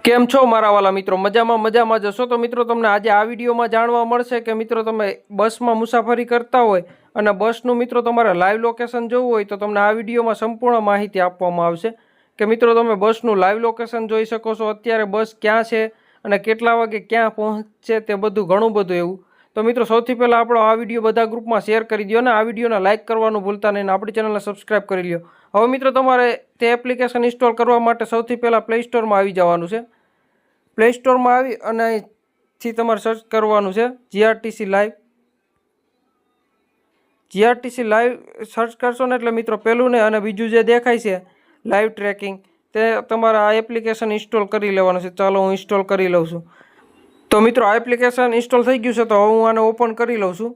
કેમ છો મારા વાલા મિત્રો? મજામાં જશો તો મિત્રો તમને આજે આ વિડીયોમાં જાણવા મળશે કે મિત્રો તમે બસમાં મુસાફરી કરતા હોય અને બસનું મિત્રો તમારે લાઈવ લોકેશન જોવું હોય તો તમને આ વિડીયોમાં સંપૂર્ણ માહિતી આપવામાં આવશે કે મિત્રો તમે બસનું લાઈવ લોકેશન જોઈ શકો છો, અત્યારે બસ ક્યાં છે અને કેટલા વાગે ક્યાં પહોંચશે તે બધું ઘણું બધું એવું. તો મિત્રો સૌથી પહેલાં આપણો આ વિડીયો બધા ગ્રુપમાં શેર કરી દો અને આ વિડીયોને લાઇક કરવાનું ભૂલતા નહીં, આપણી ચેનલને સબસ્ક્રાઈબ કરી લો. હવે મિત્રો તમારે તે એપ્લિકેશન ઇન્સ્ટોલ કરવા માટે સૌથી પહેલાં પ્લે સ્ટોરમાં આવી જવાનું છે. પ્લે સ્ટોરમાં આવી અને અહીંથી તમારે સર્ચ કરવાનું છે જીઆરટીસી લાઈવ. જીઆરટીસી લાઈવ સર્ચ કરશો ને એટલે મિત્રો પહેલું ને અને બીજું જે દેખાય છે લાઈવ ટ્રેકિંગ તે તમારે આ એપ્લિકેશન ઇન્સ્ટોલ કરી લેવાનું છે. ચાલો હું ઇન્સ્ટોલ કરી લઉં છું. તો મિત્રો આ એપ્લિકેશન ઇન્સ્ટોલ થઈ ગયું છે તો હું આને ઓપન કરી લઉં છું.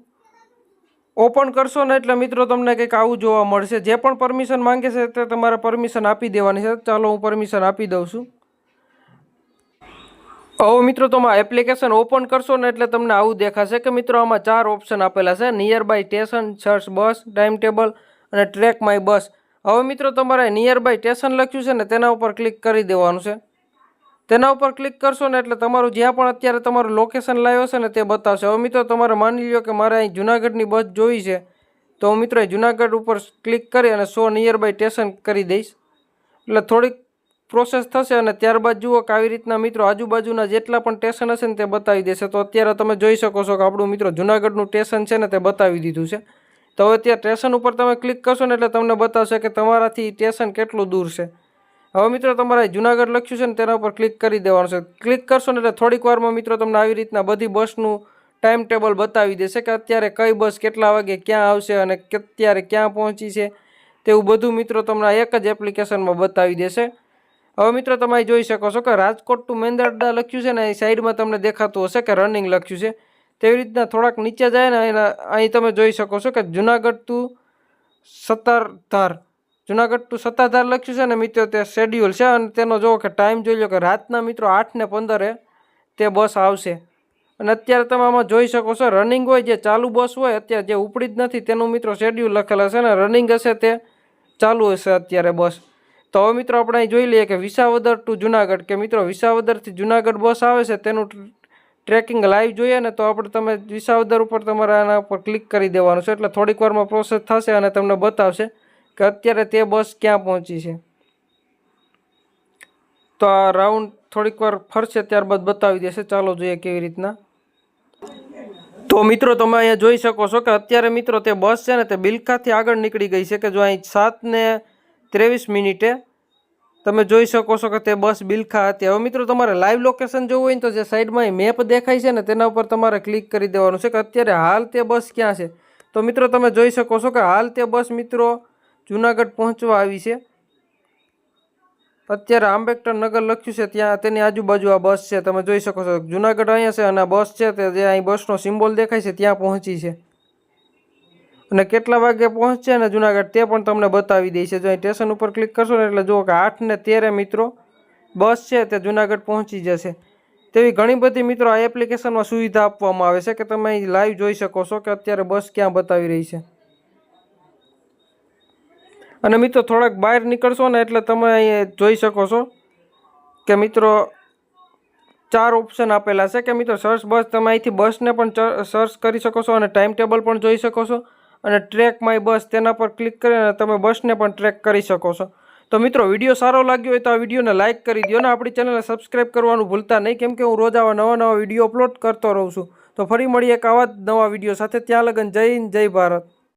ઓપન કરશો ને એટલે મિત્રો તમને કંઈક આવું જોવા મળશે. જે પણ પરમિશન માંગે છે તે તમારે પરમિશન આપી દેવાની છે. ચાલો હું પરમિશન આપી દઉં છું. હવે મિત્રો તમે એપ્લિકેશન ઓપન કરશો ને એટલે તમને આવું દેખાશે કે મિત્રો આમાં 4 ઓપ્શન આપેલા છે: nearby station, search bus, time table અને ટ્રેક માય બસ. હવે મિત્રો તમારે નિયર બાય સ્ટેશન લખ્યું છે ને તેના ઉપર ક્લિક કરી દેવાનું છે. તેના ઉપર ક્લિક કરશો ને એટલે તમારું જ્યાં પણ અત્યારે તમારું લોકેશન લાવ્યો છે ને તે બતાવશે. હવે મિત્રો તમારે માની લો કે મારે અહીં જુનાગઢની બસ જોઈ છે તો હું મિત્રો જુનાગઢ ઉપર ક્લિક કરી અને શો નિયર બાય સ્ટેશન કરી દઈશ એટલે થોડીક પ્રોસેસ થશે અને ત્યારબાદ જુઓ કે આવી રીતના મિત્રો આજુબાજુના જેટલા પણ સ્ટેશન હશે ને તે બતાવી દેશે. તો અત્યારે તમે જોઈ શકો છો કે આપણું મિત્રો જુનાગઢનું સ્ટેશન છે ને તે બતાવી દીધું છે. તો હવે ત્યાં સ્ટેશન ઉપર તમે ક્લિક કરશો ને એટલે તમને બતાવશે કે તમારાથી સ્ટેશન કેટલું દૂર છે. હવે મિત્રો તમારે જુનાગઢ લખ્યું છે ને તેના ઉપર ક્લિક કરી દેવાનું છે. ક્લિક કરશો ને એટલે થોડીક વારમાં મિત્રો તમને આવી રીતના બધી બસનું ટાઈમ ટેબલ બતાવી દેશે કે અત્યારે કઈ બસ કેટલા વાગે ક્યાં આવશે અને અત્યારે ક્યાં પહોંચી છે તેવું બધું મિત્રો તમને એક જ એપ્લિકેશનમાં બતાવી દેશે. હવે મિત્રો તમે જોઈ શકો છો કે રાજકોટ ટુ મેંદરડા લખ્યું છે ને અહીં સાઈડમાં તમને દેખાતું હશે કે રનિંગ લખ્યું છે. તેવી રીતના થોડાક નીચે જાય ને અહીં તમે જોઈ શકો છો કે જુનાગઢ ટુ સત્તાધાર લખ્યું છે ને મિત્રો તે શેડ્યુલ છે અને તેનો જો કે ટાઈમ જોઈ લો કે રાતના મિત્રો 8:15 તે બસ આવશે. અને અત્યારે તમે આમાં જોઈ શકો છો રનિંગ હોય જે ચાલુ બસ હોય અત્યારે જે ઉપડી જ નથી તેનું મિત્રો શેડ્યુલ લખેલા છે ને રનિંગ હશે તે ચાલુ હશે અત્યારે બસ. તો હવે મિત્રો આપણે અહીં જોઈ લઈએ કે વિસાવદર ટુ જુનાગઢ કે મિત્રો વિસાવદરથી જુનાગઢ બસ આવે છે તેનું ટ્રેકિંગ લાઈવ જોઈએ ને તો આપણે તમે વિસાવદર ઉપર તમારે આના ઉપર ક્લિક કરી દેવાનું છે એટલે થોડીક વારમાં પ્રોસેસ થશે અને તમને બતાવશે કે અત્યારે તે બસ ક્યાં પહોંચી છે. તો આ રાઉન્ડ થોડીક વાર ફરશે ત્યારબાદ બતાવી દેશે. ચાલો જોઈએ કેવી રીતના. તો મિત્રો તમે અહીંયા જોઈ શકો છો કે અત્યારે મિત્રો તે બસ છે ને તે બિલખાથી આગળ નીકળી ગઈ છે કે જો અહીં 7:23 તમે જોઈ શકો છો કે તે બસ બિલખા હતી. હવે મિત્રો તમારે લાઈવ લોકેશન જોવું હોય ને તો જે સાઈડમાં મેપ દેખાય છે ને તેના ઉપર તમારે ક્લિક કરી દેવાનું છે કે અત્યારે હાલ તે બસ ક્યાં છે. તો મિત્રો તમે જોઈ શકો છો કે હાલ તે બસ મિત્રો જુનાગઢ પહોંચવા આવી છે. અત્યારે આંબેડકર નગર લખ્યું છે ત્યાં તેની આજુબાજુ આ બસ છે. તમે જોઈ શકો છો જુનાગઢ અહીંયા છે અને આ બસ છે તે જે અહીં બસનો સિમ્બોલ દેખાય છે ત્યાં પહોંચી છે અને કેટલા વાગે પહોંચશે ને જુનાગઢ તે પણ તમને બતાવી દે છે. જો અહીં સ્ટેશન ઉપર ક્લિક કરશો ને એટલે જુઓ કે 8:13 મિત્રો બસ છે તે જુનાગઢ પહોંચી જશે. તેવી ઘણી બધી મિત્રો આ એપ્લિકેશનમાં સુવિધા આપવામાં આવે છે કે તમે અહીં લાઈવ જોઈ શકો છો કે અત્યારે બસ ક્યાં બતાવી રહી છે. અને મિત્રો થોડાક બહાર નીકળશો ને એટલે તમે અહીં જોઈ શકો છો કે મિત્રો 4 ઓપ્શન આપેલા છે કે મિત્રો સર્ચ બસ તમે અહીંથી બસને પણ સર્ચ કરી શકો છો અને ટાઈમ ટેબલ પણ જોઈ શકો છો અને ટ્રેક માય બસ તેના પર ક્લિક કરીને તમે બસને પણ ટ્રેક કરી શકો છો. તો મિત્રો વિડીયો સારો લાગ્યો હોય તો આ વિડીયોને લાઇક કરી દો અને આપણી ચેનલને સબસ્ક્રાઈબ કરવાનું ભૂલતા નહીં કેમ કે હું રોજ આવા નવા વિડીયો અપલોડ કરતો રહું છું. તો ફરી મળીએ એક આવા જ નવા વિડીયો સાથે. ત્યાં લગન જય હિન્દ, જય ભારત.